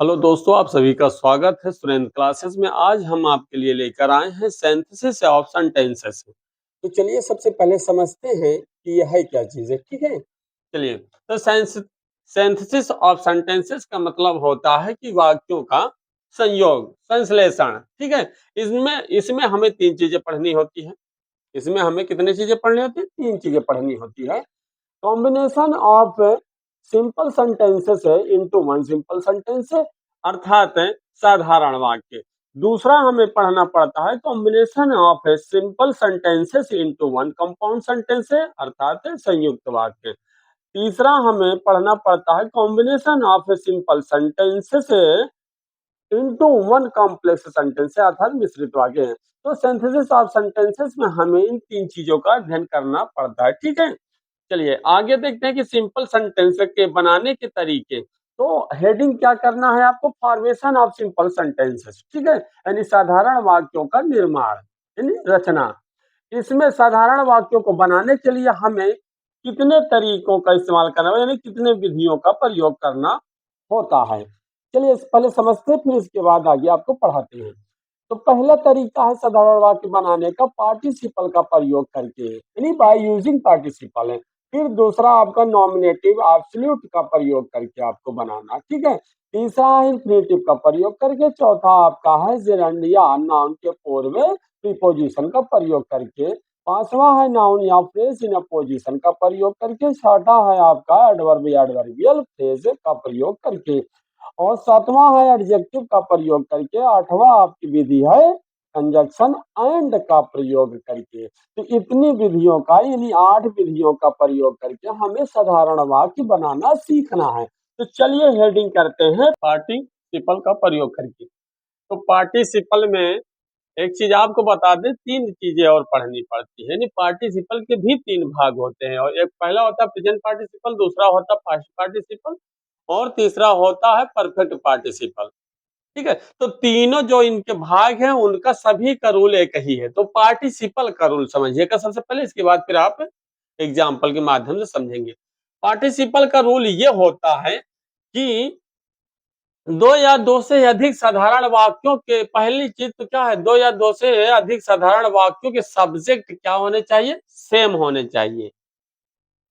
Hello दोस्तों, आप सभी का स्वागत है स्टूडेंट क्लासेस में। आज हम आपके लिए लेकर आए हैं सिंथेसिस ऑफ सेंटेंसेस। तो चलिए सबसे पहले समझते हैं कि यह है क्या चीज है। ठीक है, चलिए। तो सिंथेसिस ऑफ सेंटेंसेस का मतलब होता है कि वाक्यों का संयोग, संश्लेषण। ठीक है, इसमें इसमें हमें तीन चीजें पढ़नी होती है। इसमें हमें कितनी चीजें पढ़नी होती है? तीन चीजें पढ़नी होती है। कॉम्बिनेशन ऑफ सिंपल सेंटेंसेस है इनटू वन सिंपल सेंटेंस, अर्थात साधारण वाक्य। दूसरा हमें पढ़ना पड़ता है combination of simple sentences into one compound sentence, अर्थात संयुक्त वाक्य। तीसरा हमें पढ़ना पड़ता है combination of simple sentences into one complex sentence, अर्थात मिश्रित वाक्य है। तो सिंथेसिस ऑफ सेंटेंसेस में हमें इन तीन चीजों का अध्ययन करना पड़ता है। ठीक है, चलिए आगे देखते हैं कि सिंपल सेंटेंस के बनाने के तरीके। तो हेडिंग क्या करना है आपको? Formation of simple sentences. ठीक है, यानी साधारण वाक्यों का निर्माण, यानी रचना। इसमें साधारण वाक्यों को बनाने के लिए हमें कितने तरीकों का इस्तेमाल करना है, यानी कितने विधियों का प्रयोग करना होता है। चलिए पहले समझते हैं, फिर इसके बाद आगे आपको पढ़ाते हैं। तो पहला तरीका है साधारण वाक्य बनाने का पार्टिसिपल का प्रयोग करके, यानी बाय यूजिंग पार्टिसिपल है। फिर दूसरा आपका नॉमिनेटिव एब्सोल्यूट का प्रयोग करके आपको बनाना। ठीक है, तीसरा है इंफिनिटिव का प्रयोग करके। चौथा आपका है जेरेंड या नाउन के पूर्व प्रीपोजिशन का प्रयोग करके। पांचवा है नाउन या फ्रेज इन अपोजिशन का प्रयोग करके। छठा है आपका एडवर्ब या एडवर्बियल फ्रेज का प्रयोग करके। और सातवां है एडजेक्टिव का प्रयोग करके। आठवां आपकी विधि है कंजक्शन एंड का प्रयोग करके। तो इतनी विधियों का, यानी 8 विधियों का प्रयोग करके हमें साधारण वाक्य बनाना सीखना है। तो चलिए हेडिंग करते हैं पार्टिसिपल का प्रयोग करके। तो पार्टिसिपल में एक चीज आपको बता दें, तीन चीजें और पढ़नी पड़ती है। यानी पार्टिसिपल के भी तीन भाग होते हैं, और एक पहला होता है प्रेजेंट पार्टिसिपल, दूसरा होता है पास्ट पार्टिसिपल, और तीसरा होता है परफेक्ट पार्टिसिपल। ठीक है, तो तीनों जो इनके भाग हैं उनका सभी का रूल एक ही है। तो पार्टिसिपल का रूल समझिएगा सबसे पहले, इसके बाद फिर आप एग्जाम्पल के माध्यम से समझेंगे। पार्टिसिपल का रूल ये होता है कि दो या दो से अधिक साधारण वाक्यों के, पहली चीज तो क्या है, दो या दो से अधिक साधारण वाक्यों के सब्जेक्ट क्या होने चाहिए? सेम होने चाहिए।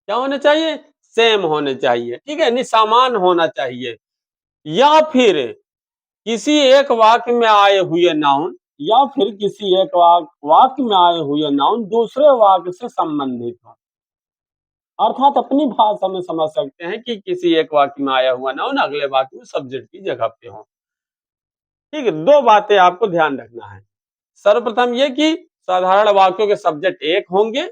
क्या होने चाहिए? सेम होने चाहिए। ठीक है, यानी समान होना चाहिए। या फिर किसी एक वाक्य में आए हुए नाउन, या फिर किसी एक वाक्य में आए हुए नाउन दूसरे वाक्य से संबंधित हो। अर्थात अपनी भाषा में समझ सकते हैं कि किसी एक वाक्य में आया हुआ नाउन अगले वाक्य में सब्जेक्ट की जगह पे हो। ठीक है, दो बातें आपको ध्यान रखना है। सर्वप्रथम ये कि साधारण वाक्यों के सब्जेक्ट एक होंगे,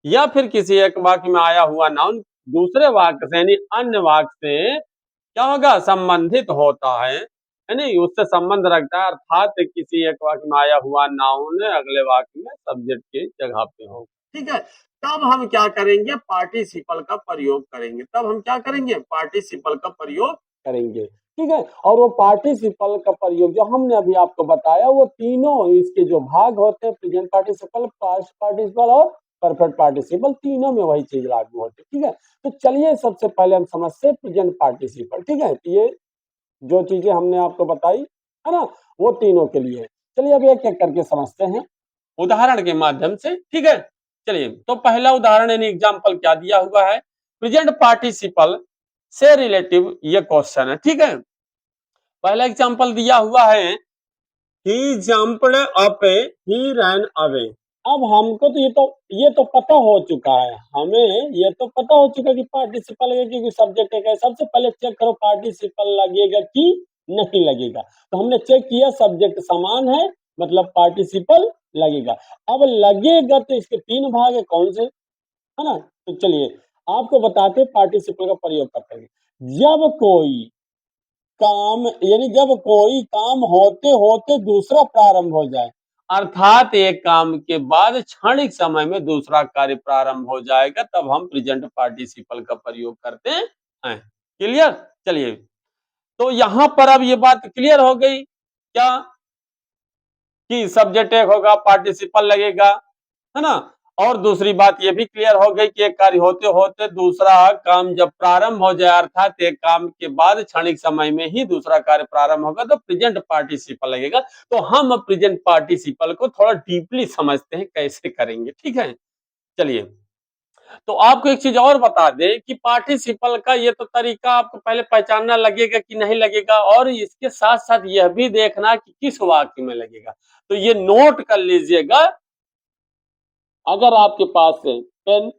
या फिर किसी एक वाक्य में आया हुआ नाउन दूसरे वाक्य से, यानी अन्य वाक्य से क्या होगा? संबंधित होता है, यानी उससे संबंध रखता है। अर्थात किसी एक वाक्य में आया हुआ नाउन अगले वाक्य में सब्जेक्ट की जगह पे हो। ठीक है, तब हम क्या करेंगे? पार्टिसिपल का प्रयोग करेंगे। तब हम क्या करेंगे? पार्टिसिपल का प्रयोग करेंगे। ठीक है, और वो पार्टिसिपल का प्रयोग जो हमने अभी आपको बताया, वो तीनों इसके जो भाग होते हैं, प्रेजेंट पार्टिसिपल, पास्ट पार्टिसिपल और परफेक्ट पार्टिसिपल, तीनों में वही चीज लागू होती है। ठीक है, तो चलिए सबसे पहले हम समझते हैं प्रेजेंट पार्टिसिपल। ठीक है, ये जो चीजें हमने आपको बताई है ना, वो तीनों के लिए। चलिए अब एक एक करके समझते हैं उदाहरण के माध्यम से। ठीक है, चलिए तो पहला उदाहरण यानी एग्जाम्पल क्या दिया हुआ है? प्रेजेंट पार्टिसिपल से रिलेटिव ये क्वेश्चन है। ठीक है, पहला एग्जाम्पल दिया हुआ है ही जंप्ड अप, ही रैन अवे। अब हमको तो ये तो पता हो चुका है, हमें ये तो पता हो चुका है कि पार्टिसिपल लगेगा क्योंकि सब्जेक्ट है। सबसे पहले चेक करो पार्टिसिपल लगेगा कि नहीं लगेगा। तो हमने चेक किया सब्जेक्ट समान है, मतलब पार्टिसिपल लगेगा। अब लगेगा तो इसके तीन भाग है, कौन से, है ना? तो चलिए आपको बताते पार्टिसिपल का प्रयोग करते हैं। जब कोई काम, यानी जब कोई काम होते होते दूसरा प्रारंभ हो जाए, अर्थात एक काम के बाद क्षणिक समय में दूसरा कार्य प्रारंभ हो जाएगा, तब हम प्रेजेंट पार्टिसिपल का प्रयोग करते हैं। क्लियर? चलिए तो यहां पर अब ये बात क्लियर हो गई क्या, कि सब्जेक्ट एक होगा, पार्टिसिपल लगेगा, है ना? और दूसरी बात ये भी क्लियर हो गई कि एक कार्य होते होते दूसरा काम जब प्रारंभ हो जाए, अर्थात एक काम के बाद क्षणिक समय में ही दूसरा कार्य प्रारंभ होगा तो प्रेजेंट पार्टिसिपल लगेगा। तो हम प्रेजेंट पार्टिसिपल को थोड़ा डीपली समझते हैं कैसे करेंगे, ठीक है। चलिए, तो आपको एक चीज और बता दें कि पार्टिसिपल का ये तो तरीका आपको पहले पहचानना लगेगा कि नहीं लगेगा, और इसके साथ साथ यह भी देखना कि किस वाक्य में लगेगा। तो ये नोट कर लीजिएगा, अगर आपके पास है पेन,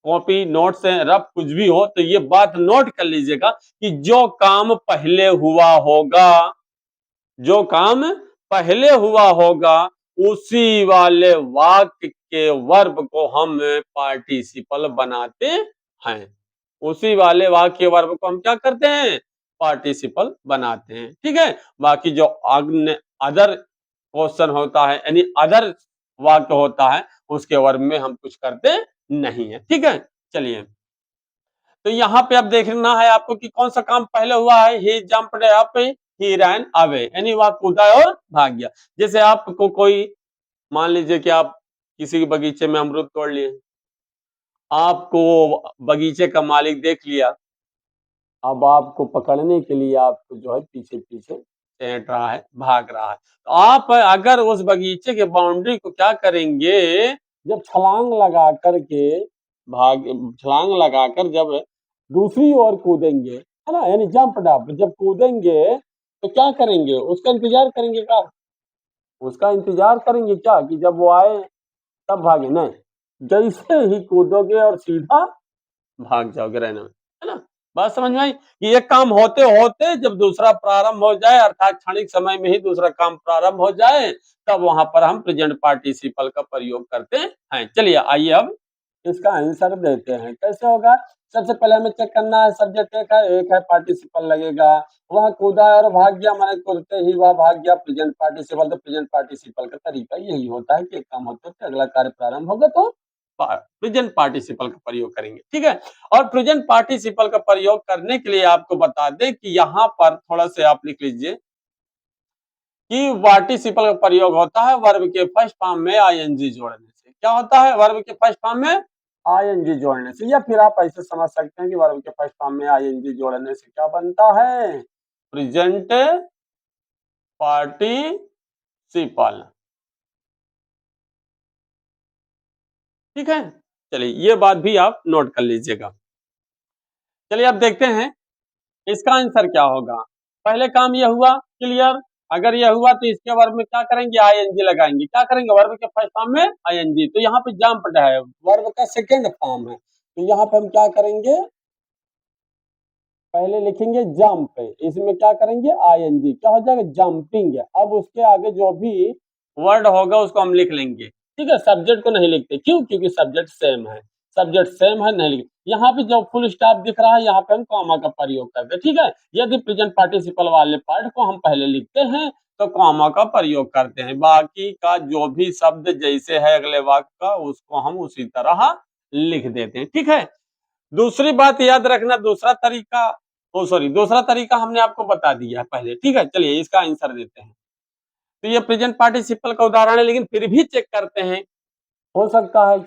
कॉपी, नोट्स है, रफ कुछ भी हो तो ये बात नोट कर लीजिएगा कि जो काम पहले हुआ होगा, जो काम पहले हुआ होगा, उसी वाले वाक्य के वर्ब को हम पार्टिसिपल बनाते हैं। उसी वाले वाक्य के वर्ब को हम क्या करते हैं? पार्टिसिपल बनाते हैं, ठीक है। बाकी जो अदर क्वेश्चन होता है, यानी अदर वाक्य होता है, उसके वर्ब में हम कुछ करते नहीं है, ठीक है। चलिए, तो यहाँ पे अब देखना है आपको कि कौन सा काम पहले हुआ है। ही जंप्ड अप, ही रैन अवे, यानी वह कूदा और भाग गया। जैसे आपको कोई, मान लीजिए कि आप किसी के बगीचे में अमरूद तोड़ लिए, आपको बगीचे का मालिक देख लिया, अब आपको पकड़ने के लिए आपको जो है पीछे पीछे टेंट रहा है, भाग रहा है। तो आप अगर उस बगीचे के बाउंड्री को क्या करेंगे, जब छलांग लगा करके भाग छलांग लगाकर जब दूसरी ओर कूदेंगे, है ना, यानी जंप डप, जब कूदेंगे तो क्या करेंगे? उसका इंतजार करेंगे क्या? उसका इंतजार करेंगे क्या कि जब वो आए तब भागे? नहीं, जैसे ही कूदोगे और सीधा भाग जाओगे रहने में, है ना। बात समझ में आई कि एक काम होते होते जब दूसरा प्रारंभ हो जाए, अर्थात क्षणिक समय में ही दूसरा काम प्रारंभ हो जाए, तब वहां पर हम प्रेजेंट पार्टिसिपल का प्रयोग करते हैं। चलिए, आइए अब इसका आंसर देते हैं। कैसे होगा? सबसे पहले हमें चेक करना है, सब्जेक्ट एक है पार्टिसिपल लगेगा। वह कूदा और भाग गया, मैंने कूदते ही वह भाग गया, प्रेजेंट पार्टिसिपल। तो प्रेजेंट पार्टिसिपल का तरीका यही होता है कि एक काम होते होते अगला कार्य प्रारंभ होगा तो प्रेजेंट पार्टिसिपल का प्रयोग करेंगे, ठीक है। और प्रेजेंट पार्टिसिपल का प्रयोग करने के लिए आपको बता दें कि यहाँ पर थोड़ा से आप लिख लीजिए कि पार्टिसिपल का प्रयोग होता है वर्ब के फर्स्ट फॉर्म में आईएनजी जोड़ने से। क्या होता है? वर्ब के फर्स्ट फॉर्म में आईएनजी जोड़ने से, या फिर आप ऐसे समझ सकते हैं कि वर्ब के फर्स्ट फॉर्म में आईएनजी जोड़ने से क्या बनता है? प्रेजेंट पार्टिसिपल, ठीक है। चलिए, ये बात भी आप नोट कर लीजिएगा। चलिए, अब देखते हैं इसका आंसर क्या होगा। पहले काम यह हुआ, क्लियर। अगर यह हुआ तो इसके वर्ब में क्या करेंगे? आईएनजी लगाएंगे। क्या करेंगे? वर्ब के फर्स्ट फॉर्म में आईएनजी। तो यहाँ पे जंप्ड है, वर्ब का सेकंड फॉर्म है, तो यहाँ पे हम क्या करेंगे? पहले लिखेंगे जंप, इसमें क्या करेंगे? आईएनजी, क्या हो जाएगा? जंपिंग। अब उसके आगे जो भी वर्ड होगा उसको हम लिख लेंगे, ठीक है। सब्जेक्ट को नहीं लिखते, क्यों? क्योंकि सब्जेक्ट सेम है, सब्जेक्ट सेम है, नहीं लिखते। यहाँ पे जो फुल स्टॉप दिख रहा है, यहाँ पे हम कॉमा का प्रयोग करते हैं, ठीक है। यदि प्रेजेंट पार्टिसिपल वाले पार्ट को हम पहले लिखते हैं तो कॉमा का प्रयोग करते हैं। बाकी का जो भी शब्द जैसे है अगले वाक्य का, उसको हम उसी तरह लिख देते हैं, ठीक है। दूसरी बात याद रखना, दूसरा तरीका हमने आपको बता दिया है पहले, ठीक है। चलिए, इसका आंसर देते हैं। तो ये प्रेजेंट पार्टिसिपल का उदाहरण है, लेकिन फिर भी चेक करते हैं, हो सकता है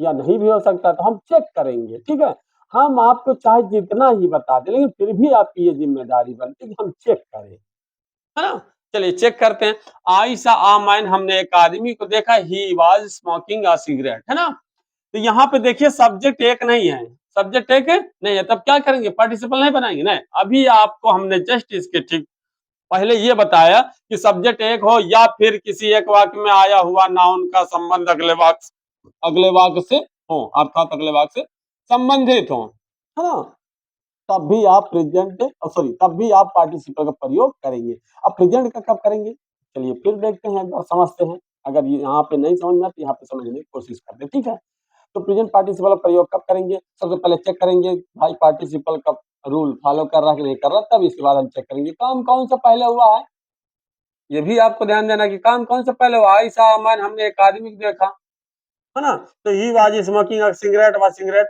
या नहीं भी हो सकता, तो हम चेक करेंगे, ठीक है। हम आपको चाहे जितना ही बता दें, लेकिन फिर भी आपकी ये जिम्मेदारी बनती है कि हम चेक करें, है ना। चलिए, चेक करते हैं। आयशा आमैन, हमने एक आदमी को देखा, he was smoking a cigarette, है ना। तो यहाँ पे देखिए सब्जेक्ट एक नहीं है, सब्जेक्ट एक नहीं है, तब क्या करेंगे? पार्टिसिपल नहीं बनाएंगे। नहीं, अभी आपको हमने जस्ट इसके ठीक पहले ये बताया कि सब्जेक्ट एक हो या फिर किसी एक वाक्य में आया हुआ नाउन का संबंध अगले वाक्य से हो, अर्थात अगले वाक्य से संबंधित हो, है ना, तब भी आप प्रेजेंट सॉरी तब भी आप पार्टिसिपल का प्रयोग करेंगे। अब प्रेजेंट का कब करेंगे? चलिए, फिर देखते हैं, एक बार समझते हैं। अगर यहाँ पे नहीं समझ में आता, यहाँ पे समझने की कोशिश करते हैं, ठीक है। तो प्रेजेंट पार्टिसिपल का प्रयोग कब करेंगे? सबसे पहले चेक करेंगे भाई पार्टिसिपल का रूल फॉलो कर रहा है कि नहीं कर रहा, तब इसके बाद हम चेक करेंगे काम कौन सा पहले हुआ है। ये भी आपको ध्यान देना कि काम कौन सा पहले हुआ। आयशा अमन, हमने एक आदमी को देखा, है ना। तो ही वाज स्मोकिंग सिगरेट, व सिगरेट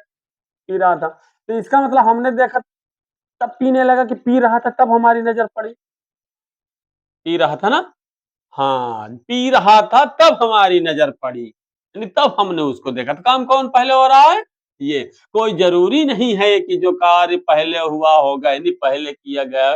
पी रहा था। तो इसका मतलब हमने देखा तब पीने लगा कि पी रहा था, तब हमारी नजर पड़ी, पी रहा था ना, हाँ, पी रहा था तब हमारी नजर पड़ी, यानी तब हमने उसको देखा। तो काम कौन पहले हो रहा है? ये। कोई जरूरी नहीं है कि जो कार्य पहले हुआ होगा यानी पहले किया गया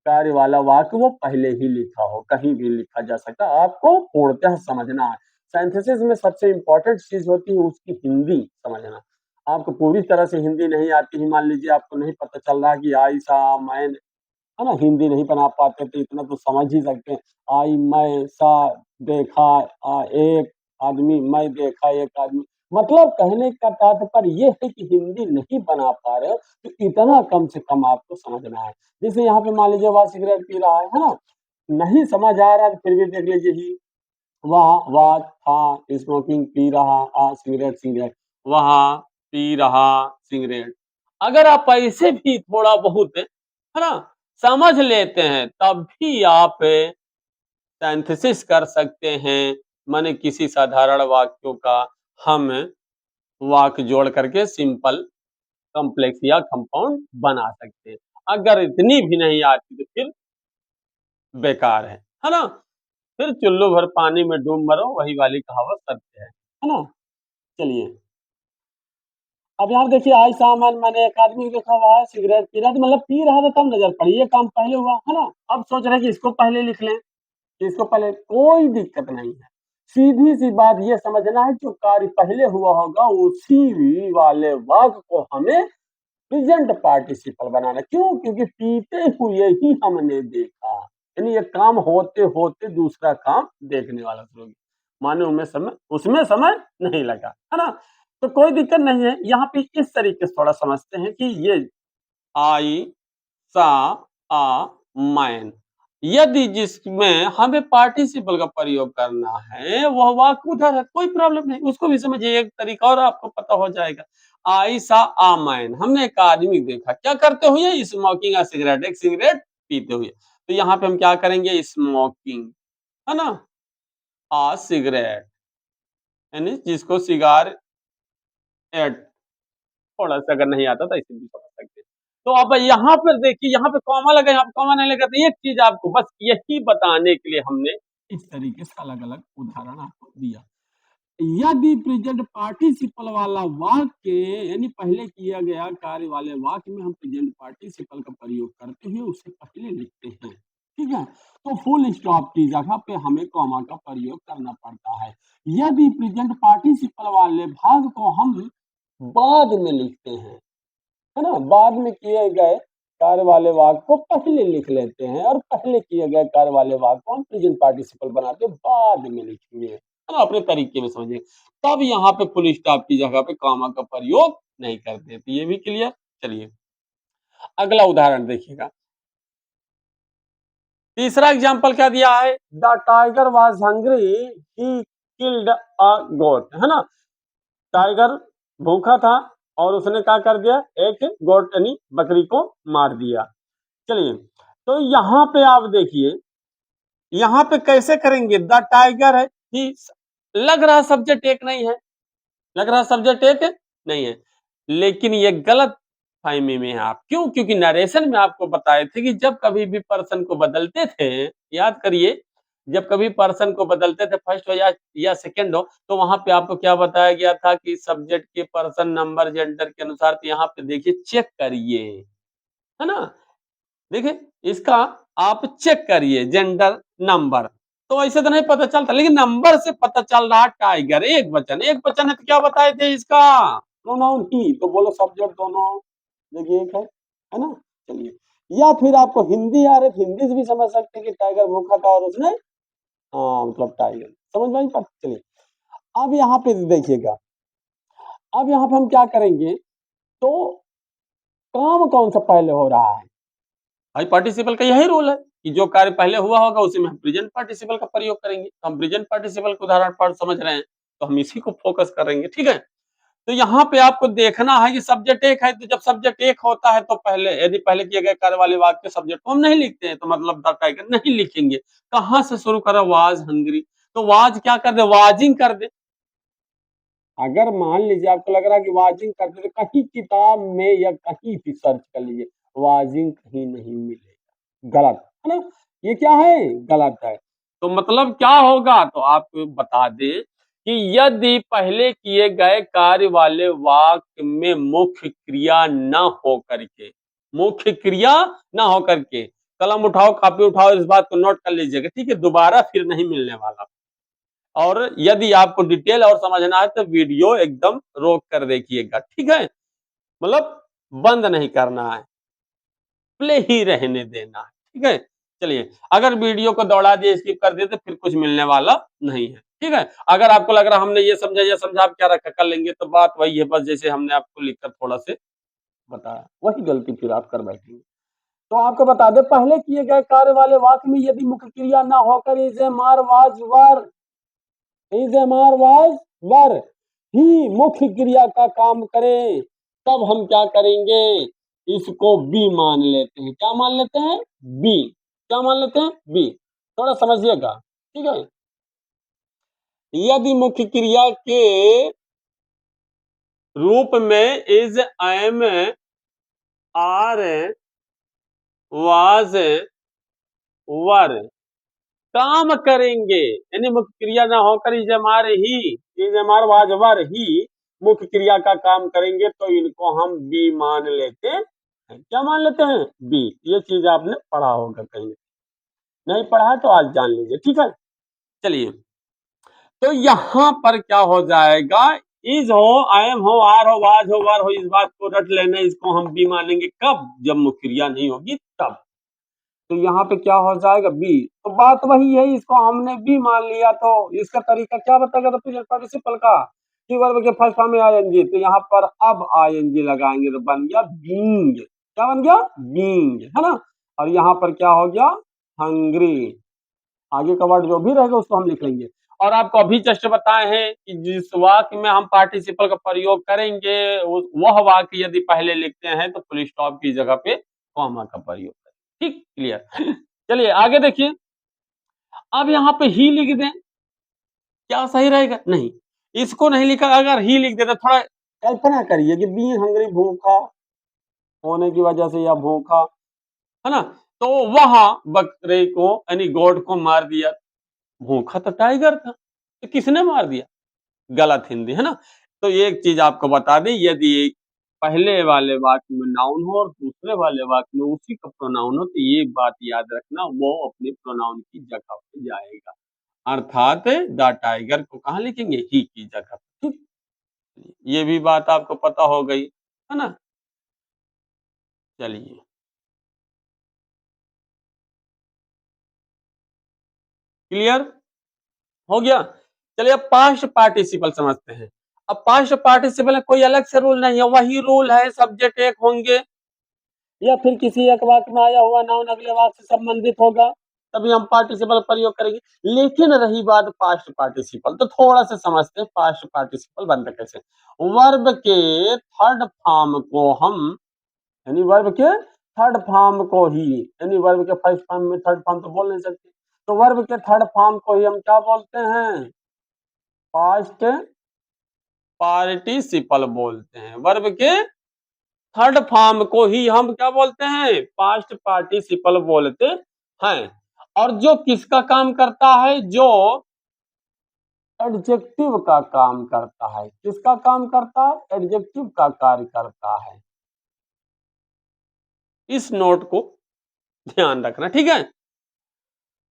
कार्य वाला वाक्य वो पहले ही लिखा हो, कहीं भी लिखा जा सकता है, आपको पूर्णतः समझना है। सिंथेसिस में सबसे इंपॉर्टेंट चीज होती है उसकी हिंदी समझना। आपको पूरी तरह से हिंदी नहीं आती है, मान लीजिए आपको नहीं पता चल रहा कि आई सा मैं, है ना, हिंदी नहीं बना पाते तो इतना तो समझ ही सकते हैं। आई मैं सा देखा, एक आदमी, मैं देखा एक आदमी, मतलब कहने का तात्पर्य ये है कि हिंदी नहीं बना पा रहे हो तो इतना कम से कम आपको समझना है। जैसे यहाँ पे मान लीजिए वह सिगरेट पी रहा है ना, नहीं समझ आ रहा है फिर भी देख लीजिए ही, वह वाज था स्मोकिंग, पी रहा सिगरेट, सिगरेट, वहाँ पी रहा सिगरेट। अगर आप ऐसे भी थोड़ा बहुत, है ना, समझ लेते हैं तब भी आप सिंथेसिस कर सकते हैं, माने किसी साधारण वाक्यों का हम वाक्य जोड़ करके सिंपल, कॉम्प्लेक्स या कंपाउंड बना सकते हैं। अगर इतनी भी नहीं आती तो फिर बेकार है ना? फिर चुल्लू भर पानी में डूब मरो, वही वाली कहावत सत्य है ना? चलिए, अब यहाँ देखिए आई सामान, मैंने एक आदमी देखा हुआ है सिगरेट पी रहा था, मतलब पी रहा था तब नजर पड़ी, ये काम पहले हुआ है ना। अब सोच रहे हैं कि इसको पहले लिख लें, इसको पहले, कोई दिक्कत नहीं है। सीधी सी बात ये समझना है जो कार्य पहले हुआ होगा उसी वाले वाक्य को हमें प्रेजेंट पार्टिसिपल बनाना। क्यों? क्योंकि पीते हुए ही हमने देखा, यानी ये काम होते होते दूसरा काम देखने वाला शुरू हो गया, माने उसमें समय नहीं लगा, है ना? तो कोई दिक्कत नहीं है। यहाँ पे इस तरीके से थोड़ा समझते हैं कि ये आई सा आ मैन, यदि जिसमें हमें पार्टिसिपल का प्रयोग करना है वह वाक्य उधर है, कोई प्रॉब्लम नहीं, उसको भी समझिए, एक तरीका और आपको पता हो जाएगा। आई सा आ मैन, हमने एक आदमी देखा, क्या करते हुए? स्मोकिंग, सिगरेट, एक सिगरेट पीते हुए। तो यहाँ पे हम क्या करेंगे? स्मोकिंग, है ना, आ सिगरेट, यानी जिसको सिगार एट, थोड़ा सा अगर नहीं आता तो इसे भी समझ सकते हैं। तो अब यहाँ पर देखिए, यहाँ पे कॉमा लगा, यहाँ पे कॉमा नहीं लगा, तो एक चीज आपको बस यही बताने के लिए हमने इस तरीके से अलग अलग उदाहरण आपको दिया। यदि प्रेजेंट पार्टिसिपल वाला वाक्य यानी पहले किया गया कार्य वाले वाक्य में हम प्रेजेंट पार्टिसिपल का प्रयोग करते हैं, उसे पहले लिखते हैं, ठीक है, तो फुल स्टॉप की जगह पे हमें कॉमा का प्रयोग करना पड़ता है। यदि प्रेजेंट पार्टिसिपल वाले भाग को हम बाद में लिखते हैं, है ना, बाद में किए गए कार्य वाले वाक्य को पहले लिख लेते हैं और पहले किए गए कार्य वाले वाक्य को हम प्रेजेंट पार्टिसिपल बनाते बाद में लिखेंगे, है ना, अपने तरीके में समझिए। तब यहाँ पे फुल स्टॉप की जगह पे कॉमा का प्रयोग नहीं करते। तो ये भी क्लियर। चलिए, अगला उदाहरण देखिएगा। तीसरा एग्जाम्पल क्या दिया है? The tiger was hungry, he killed a goat, है ना, टाइगर भूखा था और उसने क्या कर दिया? एक गोट यानी बकरी को मार दिया। चलिए, तो यहाँ पे आप देखिए, यहाँ पे कैसे करेंगे? द टाइगर है कि लग रहा सब्जेक्ट एक नहीं है, लग रहा सब्जेक्ट एक नहीं है, लेकिन ये गलत फहमी में है आप। क्यों? क्योंकि नरेशन में आपको बताए थे कि जब कभी भी पर्सन को बदलते थे, याद करिए, जब कभी पर्सन को बदलते थे फर्स्ट हो या सेकंड हो, तो वहां पे आपको क्या बताया गया था कि सब्जेक्ट के पर्सन नंबर जेंडर के अनुसार। तो यहाँ पे देखिए, चेक करिए, है ना, देखिए इसका आप चेक करिए जेंडर नंबर, तो ऐसे तो नहीं पता चलता, लेकिन नंबर से पता चल रहा टाइगर एक वचन, एक वचन है तो क्या बताए थे इसका? प्रोनाउन ही, तो बोलो सब्जेक्ट दोनों देखिए एक है ना। चलिए, या फिर आपको हिंदी आ रही, हिंदी से भी समझ सकते हैं कि टाइगर भूखा था और उसने, हाँ मतलब टाइगर, समझ में पता। चलिए, अब यहाँ पे देखिएगा, अब यहाँ पे हम क्या करेंगे? तो काम कौन सा पहले हो रहा है? भाई पार्टिसिपल का यही रूल है कि जो कार्य पहले हुआ होगा उसी में हम प्रेजेंट पार्टिसिपल का प्रयोग करेंगे। हम प्रेजेंट पार्टिसिपल को उदाहरण पर समझ रहे हैं तो हम इसी को फोकस करेंगे, ठीक है। तो यहाँ पे आपको देखना है कि सब्जेक्ट एक है, तो जब सब्जेक्ट एक होता है तो पहले, यदि पहले किए गए कार्य वाले वाक्य सब्जेक्ट को हम नहीं लिखते हैं, तो मतलब द टाइगर नहीं लिखेंगे। कहाँ से शुरू करा? वाज हंग्री, तो वाज क्या कर दे? वाजिंग कर दे। अगर मान लीजिए आपको लग रहा है कि वाजिंग करते तो कहीं किताब में या कहीं भी सर्च कर लीजिए, वाजिंग कहीं नहीं मिलेगा, गलत है ना, ये क्या है? गलत है। तो मतलब क्या होगा? तो आपको बता दे कि यदि पहले किए गए कार्य वाले वाक्य में मुख्य क्रिया न हो करके, मुख्य क्रिया न हो करके, कलम उठाओ कापी उठाओ, इस बात को नोट कर लीजिएगा, ठीक है, दोबारा फिर नहीं मिलने वाला। और यदि आपको डिटेल और समझना है तो वीडियो एकदम रोक कर देखिएगा, ठीक है, मतलब बंद नहीं करना है, प्ले ही रहने देना है, ठीक है। चलिए, अगर वीडियो को दौड़ा दिए, स्किप कर दिए तो फिर कुछ मिलने वाला नहीं है, ठीक है। अगर आपको लग रहा हमने ये समझा आप क्या रखा कर लेंगे, तो बात वही है, बस जैसे हमने आपको लिखकर थोड़ा से बताया, वही गलती फिर आप कर बैठेंगे। तो आपको बता दे, पहले किए गए कार्य वाले वाक्य में यदि मुख्य क्रिया ना होकर इज ए मार वाज वर, इज ए मार वाज वर ही मुख्य क्रिया का काम करे, तब हम क्या करेंगे, इसको बी मान लेते हैं। क्या मान लेते हैं? बी। क्या मान लेते हैं? बी। थोड़ा समझिएगा, ठीक है। यदि मुख्य क्रिया के रूप में इज, एम, आर, वाज, वर काम करेंगे, यानी मुख्य क्रिया ना होकर इजमार ही, इजमार वाजवर ही मुख्य क्रिया का काम करेंगे, तो इनको हम बी मान लेते हैं। क्या मान लेते हैं? बी। ये चीज आपने पढ़ा होगा कहीं, नहीं पढ़ा है तो आज जान लीजिए, ठीक है। चलिए, तो यहां पर क्या हो जाएगा, इज हो, एम हो, आर हो, वाज हो, वर हो, इस बात को रट लेना, इसको हम बी मानेंगे कब, जब मुख्य क्रिया नहीं होगी तब। तो यहाँ पे क्या हो जाएगा, बी। तो बात वही है, इसको हमने बी मान लिया, तो इसका तरीका क्या बताएगा, तो प्रेजेंट पार्टिसिपल का कि वर्ब के फर्स्ट फॉर्म में आईएनजी, तो यहाँ पर अब आईएनजी लगाएंगे तो बन गया बीइंग। क्या बन गया? बीइंग, है ना। और यहाँ पर क्या हो गया, हंग्री। आगे का वर्ड जो भी रहेगा उसको हम लिख लेंगे। और आपको अभी जस्ट बताए हैं कि जिस वाक्य में हम पार्टिसिपल का प्रयोग करेंगे, वह वाक्य यदि पहले लिखते हैं तो फुल स्टॉप की जगह पे कॉमा का प्रयोग करें, ठीक, क्लियर। चलिए आगे देखिए, अब यहाँ पे ही लिख दें, क्या सही रहेगा? नहीं, इसको नहीं लिखा, अगर ही लिख देते, थोड़ा कल्पना करिए कि बी हंग्री, भूखा होने की वजह से या भूखा, है ना, तो वहां बकरे को यानी गोड को मार दिया। भूखा तो टाइगर था, तो किसने मार दिया? गलत हिंदी, है ना। तो एक चीज आपको बता दें, यदि पहले वाले वाक्य में नाउन हो और दूसरे वाले वाक्य में उसी का प्रोनाउन हो, तो ये बात याद रखना, वो अपने प्रोनाउन की जगह पे जाएगा, अर्थात द टाइगर को कहाँ लिखेंगे? ही की जगह, ठीक। ये भी बात आपको पता हो गई, है ना। चलिए, क्लियर हो गया। चलिए, अब पास्ट पार्टिसिपल समझते हैं। अब पास्ट पार्टिसिपल में कोई अलग से रूल नहीं है, वही रूल है, सब्जेक्ट एक होंगे या फिर किसी एक वाक्य में आया हुआ नाउन अगले वाक्य से संबंधित होगा, तभी हम पार्टिसिपल प्रयोग करेंगे। लेकिन रही बात पास्ट पार्टिसिपल, तो थोड़ा सा समझते हैं पास्ट पार्टिसिपल बनता कैसे। वर्ब के थर्ड फॉर्म को हम, यानी वर्ब के थर्ड फॉर्म को ही, यानी वर्ब के फर्स्ट फॉर्म में थर्ड फॉर्म तो बोल नहीं सकते, तो वर्ब के थर्ड फॉर्म को ही हम क्या बोलते हैं? पास्ट पार्टिसिपल बोलते हैं। वर्ब के थर्ड फॉर्म को ही हम क्या बोलते हैं? पास्ट पार्टिसिपल बोलते हैं। और जो किसका काम करता है? जो एडजेक्टिव का काम करता है। किसका काम करता है? एडजेक्टिव का कार्य करता है। इस नोट को ध्यान रखना, ठीक है।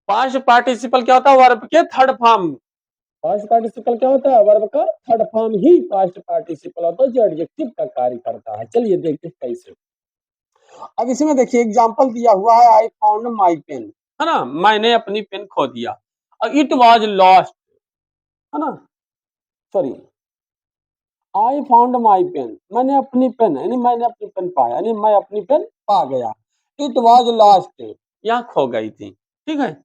पास्ट पार्टिसिपल क्या होता है? वर्ब के थर्ड फॉर्म। पास्ट पार्टिसिपल क्या होता है? वर्ब का थर्ड फॉर्म ही पास्ट पार्टिसिपल होता है, जो एडजेक्टिव का कार्य करता है। चलिए देखते हैं कैसे। अब इसमें देखिए एग्जांपल दिया हुआ है, आई फाउंड माई पेन, है ना, मैंने अपनी पेन खो दिया। और इट वाज लॉस्ट, है ना, sorry, I found my pen, मैंने अपनी पेन, यानी मैंने अपनी पेन पाया, यानी मैं अपनी पेन पा गया। इट वाज लॉस्ट, यहाँ खो गई थी, ठीक है,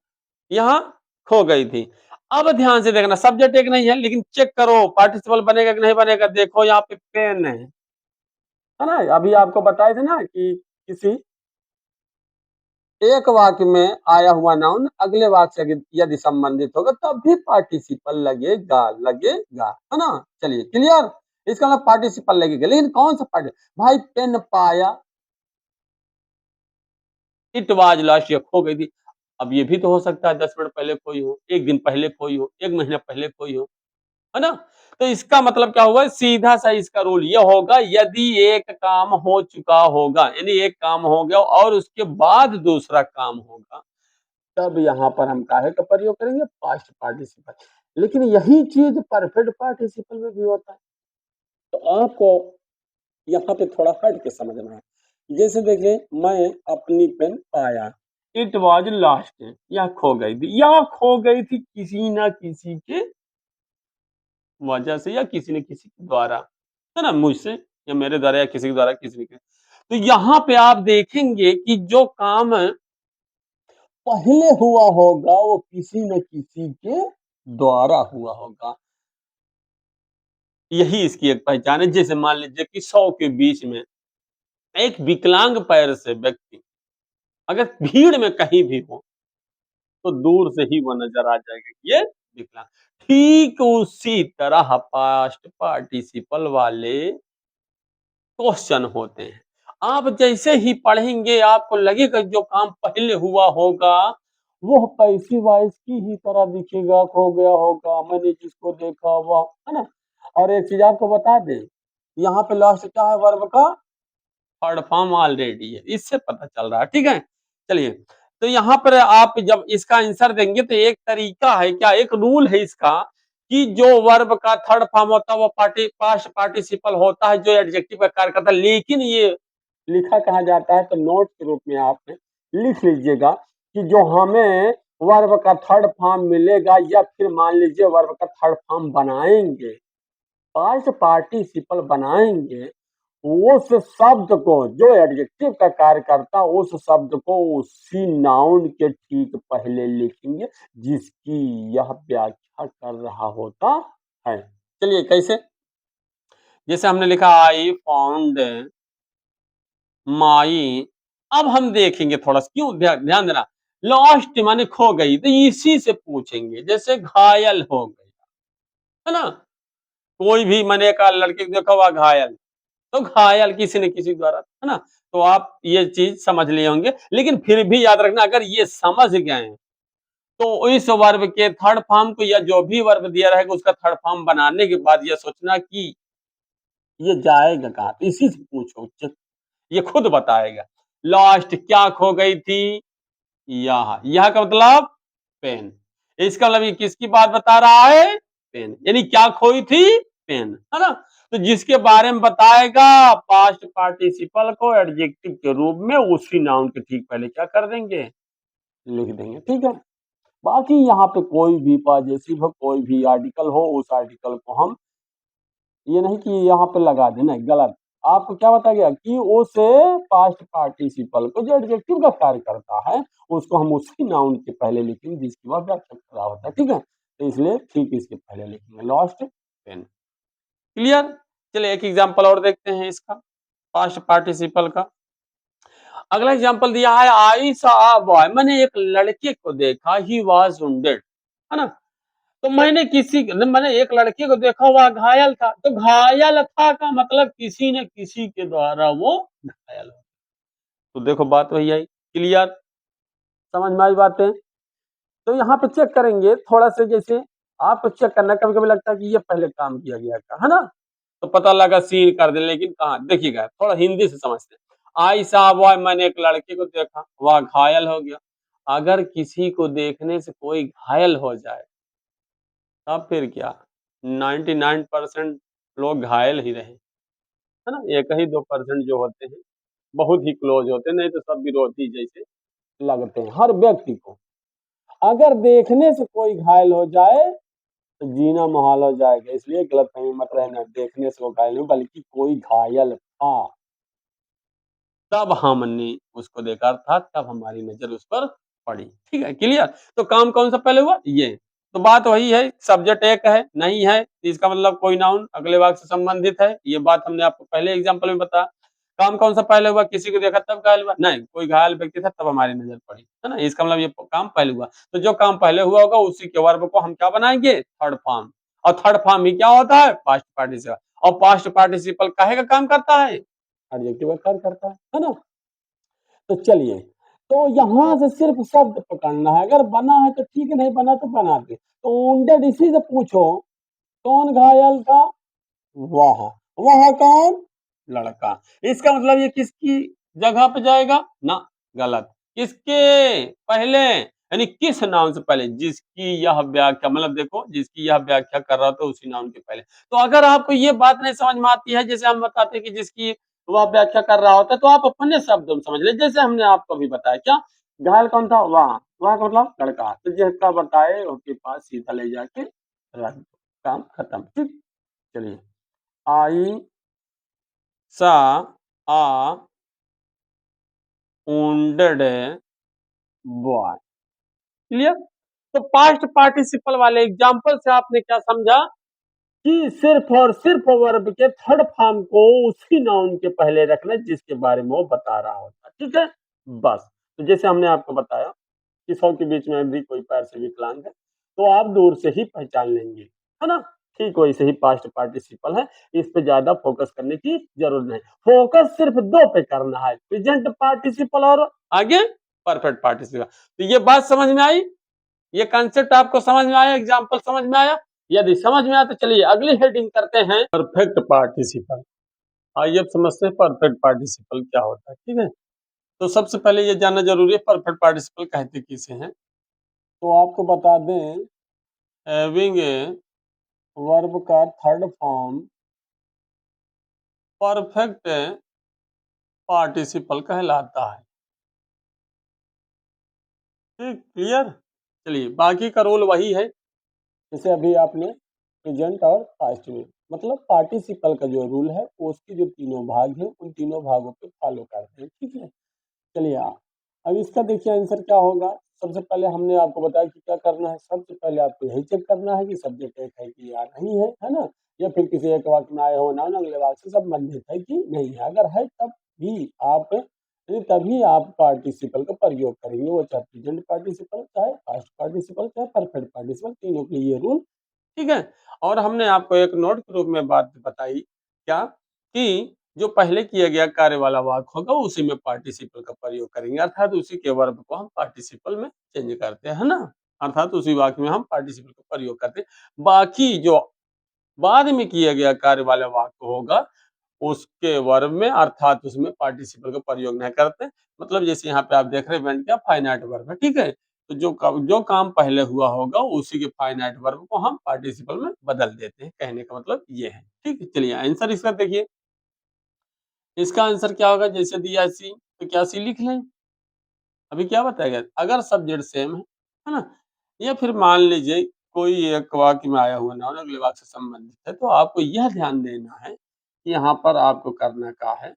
यहाँ खो गई थी। अब ध्यान से देखना, सब्जेक्ट एक नहीं है, लेकिन चेक करो पार्टिसिपल बनेगा कि नहीं बनेगा। देखो यहाँ पे पेन है ना, अभी आपको बताए थे ना कि किसी एक वाक्य में आया हुआ नाउन अगले वाक्य से यदि संबंधित होगा तब भी पार्टिसिपल लगेगा, लगेगा, है ना। चलिए क्लियर, इसका मतलब पार्टिसिपल लगेगा, लेकिन कौन सा पार्टी? भाई पेन पाया, इट वाज लॉस्ट, ये खो गई थी। अब ये भी तो हो सकता है 10 मिनट पहले खोई हो, एक दिन पहले खोई हो, एक महीना पहले खोई हो, है ना? तो इसका मतलब क्या हुआ, सीधा सा इसका रूल ये होगा, यदि एक काम हो चुका होगा, यानी एक काम हो गया और उसके बाद दूसरा काम होगा, तब यहाँ पर हम काहे का प्रयोग करेंगे, पास्ट पार्टिसिपल। लेकिन यही चीज परफेक्ट पार्टिसिपल में भी होता है। तो आपको यहाँ पे थोड़ा हट के समझना है। जैसे देखिए, मैं अपनी पेन पाया, इट वॉज लॉस्ट, यह खो गई थी, या खो गई थी किसी ना किसी के वजह से, या किसी न किसी के द्वारा, है ना, मुझसे या मेरे द्वारा या किसी के द्वारा, किसी के। तो यहाँ पे आप देखेंगे कि जो काम पहले हुआ होगा वो किसी न किसी के द्वारा हुआ होगा। यही इसकी एक पहचान है। जैसे मान लीजिए कि 100 के बीच में एक विकलांग पैर से व्यक्ति अगर भीड़ में कहीं भी हो, तो दूर से ही वो नजर आ जाएगा कि ये विकलांग। ठीक उसी तरह पास्ट पार्टिसिपल वाले क्वेश्चन होते हैं। आप जैसे ही पढ़ेंगे आपको लगेगा जो काम पहले हुआ होगा वो पैसिव वॉइस की ही तरह दिखेगा, खो गया होगा, मैंने जिसको देखा हुआ, है ना। और एक चीज आपको बता दें, यहाँ पे लास्ट क्या है, वर्ब का थर्ड फॉर्म ऑलरेडी है, इससे पता चल रहा है, ठीक है। चलिए, तो यहाँ पर आप जब इसका आंसर देंगे तो एक तरीका है, क्या एक रूल है इसका, कि जो वर्ब का थर्ड फॉर्म होता है वो पास्ट पार्टिसिपल होता है जो एडजेक्टिव का कार्य करता है। लेकिन ये लिखा कहा जाता है, तो नोट के रूप में आप लिख लीजिएगा कि जो हमें वर्ब का थर्ड फॉर्म मिलेगा, या फिर मान लीजिए वर्ब का थर्ड फॉर्म बनाएंगे, पास्ट पार्टिसिपल बनाएंगे, उस शब्द को, जो एडजेक्टिव का कार्य करता, उस शब्द को उसी नाउन के ठीक पहले लिखेंगे जिसकी यह व्याख्या कर रहा होता है। चलिए कैसे, जैसे हमने लिखा आई फाउंड माई। अब हम देखेंगे थोड़ा सा, क्यों ध्यान देना, लॉस्ट माने खो गई, तो इसी से पूछेंगे। जैसे घायल हो गई, है ना, कोई भी मैंने एक लड़के को देखा हुआ घायल, तो घायल किसी न किसी द्वारा, है ना। तो आप ये चीज समझ लिए होंगे, लेकिन फिर भी याद रखना, अगर ये समझ गए तो इस वर्ब के थर्ड फॉर्म को, या जो भी वर्ब दिया रहेगा उसका थर्ड फॉर्म बनाने के बाद यह सोचना कि ये जाएगा कहाँ, तो इसी से पूछो, ये खुद बताएगा। लॉस्ट क्या खो गई थी, यह का मतलब पेन। इसका मतलब ये किसकी बात बता रहा है, पेन, यानी क्या खोई थी, पेन, है ना। तो जिसके बारे में बताएगा पास्ट पार्टिसिपल को एडजेक्टिव के रूप में उसी नाउन के ठीक पहले क्या कर देंगे, लिख देंगे, ठीक है। बाकी यहाँ पे कोई भी पॉजेसिव हो, कोई भी आर्टिकल हो, उस आर्टिकल को हम ये नहीं कि यहाँ पे लगा देना, गलत। आपको क्या बताया गया कि उस पास्ट पार्टिसिपल को जो एडजेक्टिव का कार्य करता है उसको हम उसी नाउन के पहले लिखेंगे जिसकी वह व्याख्या कर रहा होता है, ठीक है। तो इसलिए ठीक इसके पहले लिखेंगे लॉस्ट पेन। क्लियर। चलिए एक एग्जांपल और देखते हैं इसका, पास्ट पार्टिसिपल का। अगला एग्जांपल दिया है, आई सा अ बॉय, मैंने एक लड़के को देखा, ही वाज वुंडेड, है ना। तो मैंने एक लड़के को देखा हुआ घायल था, तो घायल था का मतलब किसी न किसी के द्वारा वो घायल हो। तो देखो बात वही आई, क्लियर, समझ में आई बातें। तो यहाँ पे चेक करेंगे थोड़ा सा, जैसे आपको चेक करना, कभी कभी लगता है कि ये पहले काम किया गया था, है ना, तो पता लगा सीन कर दे, लेकिन कहाँ देखिएगा, थोड़ा हिंदी से समझते हैं। आई साहब बॉय, मैंने एक लड़के को देखा वह घायल हो गया। अगर किसी को देखने से कोई घायल हो जाए तब फिर क्या, 99% लोग घायल ही रहे, है ना। एक ही 2% जो होते हैं बहुत ही क्लोज होते हैं, नहीं तो सब विरोधी जैसे लगते हैं हर व्यक्ति को। अगर देखने से कोई घायल हो जाए तो जीना मुहाल हो जाएगा, इसलिए गलतफहमी मत रहना, देखने से वो घायल नहीं बल्कि कोई घायल था, तब हमने उसको देखा, अर्थात तब हमारी नजर उस पर पड़ी, ठीक है, क्लियर। तो काम कौन सा पहले हुआ, ये। तो बात वही है, सब्जेक्ट एक है नहीं है, इसका मतलब कोई नाउन अगले वाक्य से संबंधित है, ये बात हमने आपको पहले एग्जांपल में बताया। काम कौन सा पहले हुआ, किसी को देखा तब घायल हुआ, नहीं, कोई घायल व्यक्ति था तब हमारी नजर पड़ी, है ना, इसका मतलब ये काम पहले हुआ। तो जो काम पहले हुआ होगा उसी के वर्ब को हम क्या बनाएंगे, थर्ड फॉर्म। और थर्ड फॉर्म ही क्या होता है, पास्ट पार्टिसिपल। और पास्ट पार्टिसिपल काहे का काम करता है, एडजेक्टिव का काम करता है ना। तो चलिए, तो यहां से सिर्फ शब्द पकड़ना है, अगर बना है तो ठीक है, नहीं बना तो बना दे। तो wounded इसी से पूछो कौन घायल था? वह वह कौन? लड़का। इसका मतलब ये किसकी जगह पे जाएगा ना? गलत। किसके पहले, यानी किस नाउन से पहले, जिसकी यह व्याख्या, मतलब देखो जिसकी यह व्याख्या कर रहा था उसी नाउन के पहले। तो अगर आपको ये बात नहीं समझ में आती है, जैसे हम बताते हैं कि जिसकी वह व्याख्या कर रहा होता है, तो आप अपने शब्दों में समझ ले, जैसे हमने आपको अभी बताया। क्या घायल कौन था? वह का मतलब लड़का। तो जिसका बताए उसके पास सीधा ले जाके रख दो, काम खत्म। ठीक, चलिए। आई सा आ wounded बॉय। क्लियर? तो पास्ट पार्टिसिपल वाले एग्जाम्पल से आपने क्या समझा कि सिर्फ और सिर्फ वर्ब के थर्ड फॉर्म को उसी नाउन के पहले रखना जिसके बारे में वो बता रहा होता है। ठीक है, बस। तो जैसे हमने आपको बताया कि 100 के बीच में भी कोई पैर से विकलांग है, तो आप दूर से ही पहचान लेंगे, है ना? ठीक वैसे ही पास्ट पार्टिसिपल है, इस पे ज्यादा फोकस करने की जरूरत नहीं। फोकस सिर्फ दो पे करना है, प्रेजेंट पार्टिसिपल और आगे परफेक्ट पार्टिसिपल। तो ये बात समझ में आई? ये कंसेप्ट आपको समझ में आया? एग्जाम्पल समझ में आया? यदि समझ में आया तो चलिए अगली हेडिंग करते हैं, परफेक्ट पार्टिसिपल। आइए अब समझते हैं परफेक्ट पार्टिसिपल क्या होता है। ठीक है, तो सबसे पहले ये जानना जरूरी है परफेक्ट पार्टिसिपल कहते किसे हैं। तो आपको बता दें, हैविंग ए वर्ब का थर्ड फॉर्म परफेक्ट पार्टिसिपल कहलाता है। ठीक, क्लियर? चलिए, बाकी का रोल वही है जैसे अभी आपने प्रेजेंट और पास्ट में, मतलब पार्टिसिपल का जो रूल है वो उसके जो तीनों भाग हैं उन तीनों भागों पे फॉलो करते हैं। ठीक है, चलिए अब इसका देखिए आंसर क्या होगा। सबसे पहले हमने आपको बताया कि क्या करना है। सबसे पहले आपको यही चेक करना है कि सब्जेक्ट एक है कि या नहीं है ना? या फिर किसी एक वाक्य में आए हो नाउन अगले वाक्य से संबंधित है कि नहीं है। अगर है तब भी आप, यानी तभी आप पार्टिसिपल का प्रयोग करेंगे, वो चाहे प्रेजेंट पार्टिसिपल, चाहे पास्ट पार्टिसिपल, चाहे परफेक्ट पार्टिसिपल, तीनों के लिए ये रूल। ठीक है, और हमने आपको एक नोट के रूप में बात बताई, क्या कि जो पहले किया गया कार्य वाला वाक्य होगा उसी में पार्टिसिपल का प्रयोग करेंगे, अर्थात उसी के वर्ब को हम पार्टिसिपल में चेंज करते हैं, है ना? अर्थात उसी वाक्य में हम पार्टिसिपल का प्रयोग करते हैं। बाकी जो बाद में किया गया कार्य वाला वाक्य होगा उसके वर्ब में, अर्थात उसमें पार्टिसिपल का प्रयोग नहीं करते। मतलब जैसे यहाँ पे आप देख रहे हैं क्या फाइनाइट वर्ब है। ठीक है, तो जो काम पहले हुआ होगा उसी के फाइनाइट वर्ब को हम पार्टिसिपल में बदल देते हैं, कहने का मतलब ये है। ठीक है, चलिए आंसर इसका देखिए। इसका आंसर क्या होगा? जैसे दिया सी, तो क्या सी लिख लें? अभी क्या बताया गया, अगर सब्जेक्ट सेम है ना, या फिर मान लीजिए कोई एक वाक्य में आया हुआ नाउन अगले वाक्य से संबंधित है, तो आपको यह ध्यान देना है कि यहाँ पर आपको करना क्या है,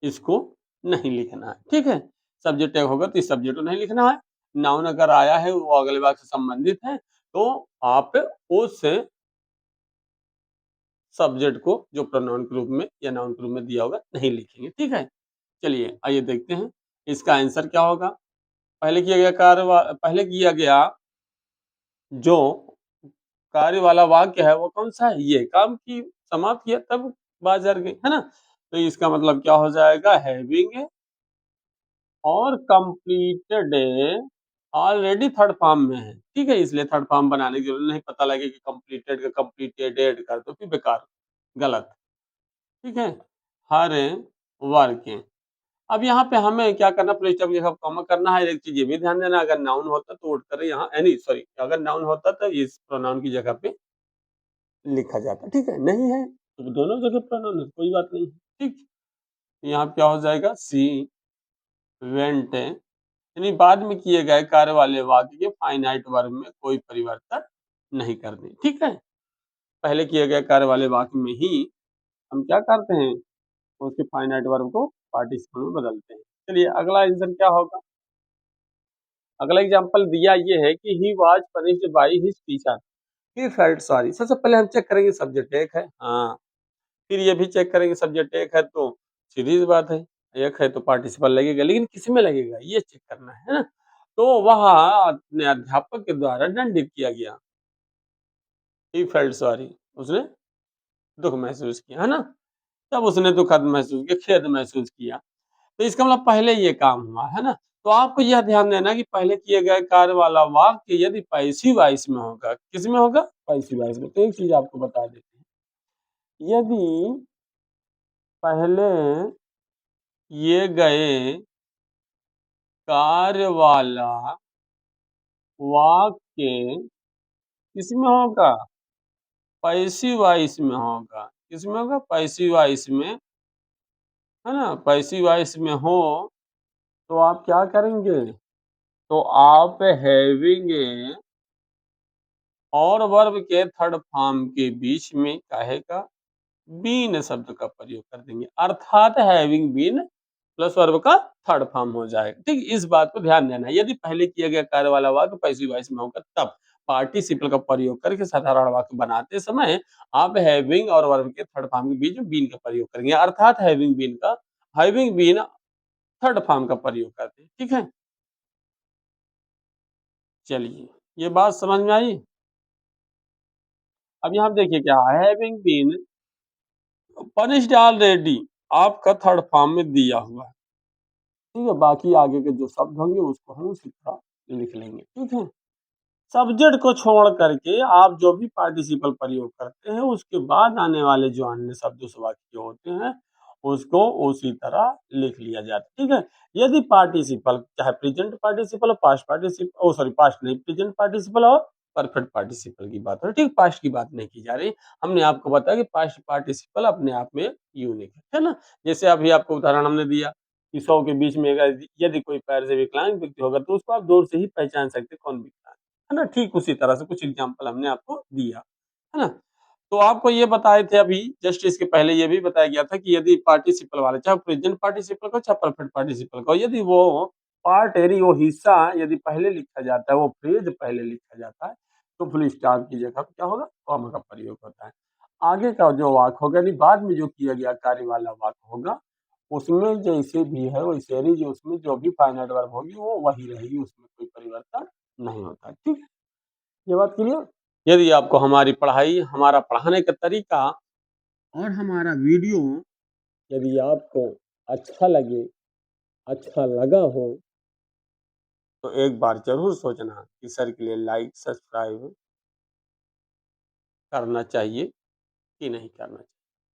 इसको नहीं लिखना है। ठीक है, सब्जेक्ट एक होगा तो इस सब्जेक्ट को नहीं लिखना है। नाउन अगर आया है वो अगले वाक्य से संबंधित है, तो आप उस सब्जेक्ट को जो प्रोनाउन के रूप में या नाउन के रूप में दिया होगा नहीं लिखेंगे। ठीक है, चलिए आइए देखते हैं इसका आंसर क्या होगा। पहले किया गया जो कार्य वाला वाक्य है वो कौन सा है? ये काम की समाप्त किया तब बाजार गई, है ना? तो इसका मतलब क्या हो जाएगा? हैविंग और कंप्लीटेड ऑलरेडी थर्ड फॉर्म में है। ठीक है, इसलिए थर्ड फॉर्म बनाने की जरूरत नहीं। पता लगे कि कंप्लीटेड का कंप्लीटेड कर दो फिर बेकार, गलत। ठीक है, हर वर्क। अब यहाँ पे हमें क्या करना, प्लेस की जगह कॉमा करना है। एक चीज ये भी ध्यान देना, अगर नाउन होता तो उठ कर यहाँ, यानी सॉरी, अगर नाउन होता तो इस प्रोनाउन की जगह पे लिखा जाता। ठीक है, नहीं है तो दोनों जगह प्रोनाउन है, कोई बात नहीं। ठीक, यहाँ क्या हो जाएगा? सी वेंट, यानी बाद में किए गए कार्य वाले वाक्य के फाइनाइट वर्ब में कोई परिवर्तन नहीं करनी। ठीक है, पहले किए गए कार्य वाले वाक्य में ही हम क्या करते हैं, उसके फाइनाइट वर्ब को पार्टिसिपल में बदलते हैं। चलिए अगला आंसर क्या होगा। अगला एग्जांपल दिया ये है कि he was punished by his teacher, he felt sorry. सबसे पहले हम चेक करेंगे सब्जेक्ट एक है, हाँ। फिर ये भी चेक करेंगे सब्जेक्ट एक है तो सीधी सी बात है, एक है तो पार्टिसिपल लगेगा, लेकिन किस में लगेगा ये चेक करना है ना? तो वहां अपने अध्यापक के द्वारा दंडित किया गया। ही फेल्ट सॉरी, उसने दुख महसूस किया, है ना? तब उसने दुखद महसूस किया, खेद महसूस किया। तो इसका मतलब पहले ये काम हुआ, है ना? तो आपको यह ध्यान देना कि पहले किए गए कार्य वाला वाक्य यदि पैसिव वॉइस में होगा, किसमें होगा? पैसिव वॉइस में। तो एक चीज आपको बता देते हैं, यदि पहले किए गए कार्य वाला वाक्य किसमें होगा? पैसिव वॉइस में होगा। किसमें होगा? पैसिव वॉइस में, है ना? पैसिव वॉइस में हो तो आप क्या करेंगे? तो आप हैविंग और वर्ब के थर्ड फॉर्म के बीच में काहे का? बीन शब्द का प्रयोग कर देंगे, अर्थात हैविंग बीन प्लस वर्ब का थर्ड फॉर्म हो जाएगा। ठीक, इस बात को ध्यान देना है। यदि पहले किया गया कार्य वाला वाक्य पैसिव वॉइस में होगा तब पार्टिसिपल का प्रयोग करके साधारण वाक्य बनाते समय आप हैविंग और वर्ब के थर्ड फॉर्म के बीच में बीन का प्रयोग करेंगे, अर्थात हैविंग बीन थर्ड फॉर्म का प्रयोग करते हैं। ठीक है, चलिए ये बात समझ में आई। अब यहाँ देखिए क्या है, हैविंग बीन पनिश्ड ऑलरेडी आपका थर्ड फॉर्म में दिया हुआ है। ठीक है, बाकी आगे के जो शब्द होंगे उसको हम उसी तरह लिख लेंगे। ठीक है, सब्जेक्ट को छोड़ करके आप जो भी पार्टिसिपल प्रयोग करते हैं उसके बाद आने वाले जो अन्य शब्द उस वाक्य के होते हैं उसको उसी तरह लिख लिया जाता है। ठीक है, यदि पार्टिसिपल चाहे प्रेजेंट पार्टिसिपल और पास्ट पार्टिसिपल, ओ सॉरी पास्ट नहीं, प्रेजेंट पार्टिसिपल और परफेक्ट पार्टिसिपल की बात हो, ठीक, पास्ट की बात नहीं की जा रही। हमने आपको बताया कि पास्ट पार्टिसिपल अपने आप में यूनिक है ना? जैसे अभी आपको उदाहरण हमने दिया कि 100 के बीच में अगर यदि कोई पैर से विकलांग व्यक्ति होगा तो उसको आप दूर से ही पहचान सकते कौन विकलांग है ना? ठीक उसी तरह से कुछ एग्जाम्पल हमने आपको दिया, है ना? तो आपको ये बताए थे अभी जस्ट इसके पहले ये भी बताया गया था कि यदि पार्टिसिपल वाला चाहे प्रेजेंट पार्टिसिपल को चाहे परफेक्ट पार्टिसिपल को, यदि वो पार्ट यानी वो हिस्सा यदि पहले लिखा जाता है, वो फ्रेज पहले लिखा जाता है तो फुल स्टॉप की जगह क्या होगा? कॉमा का प्रयोग होता है। आगे का जो वाक्य होगा यानी बाद में जो किया गया कार्य वाला वाक्य होगा उसमें जैसे भी है वैसे ही जो उसमें जो भी फाइनाइट वर्ब होगी वो वही रहेगी, उसमें कोई परिवर्तन नहीं होता। ठीक है, ये बात क्लियर। यदि आपको हमारी पढ़ाई, हमारा पढ़ाने का तरीका और हमारा वीडियो यदि आपको अच्छा लगे, अच्छा लगा हो तो एक बार जरूर सोचना कि सर के लिए लाइक सब्सक्राइब करना चाहिए कि नहीं करना चाहिए।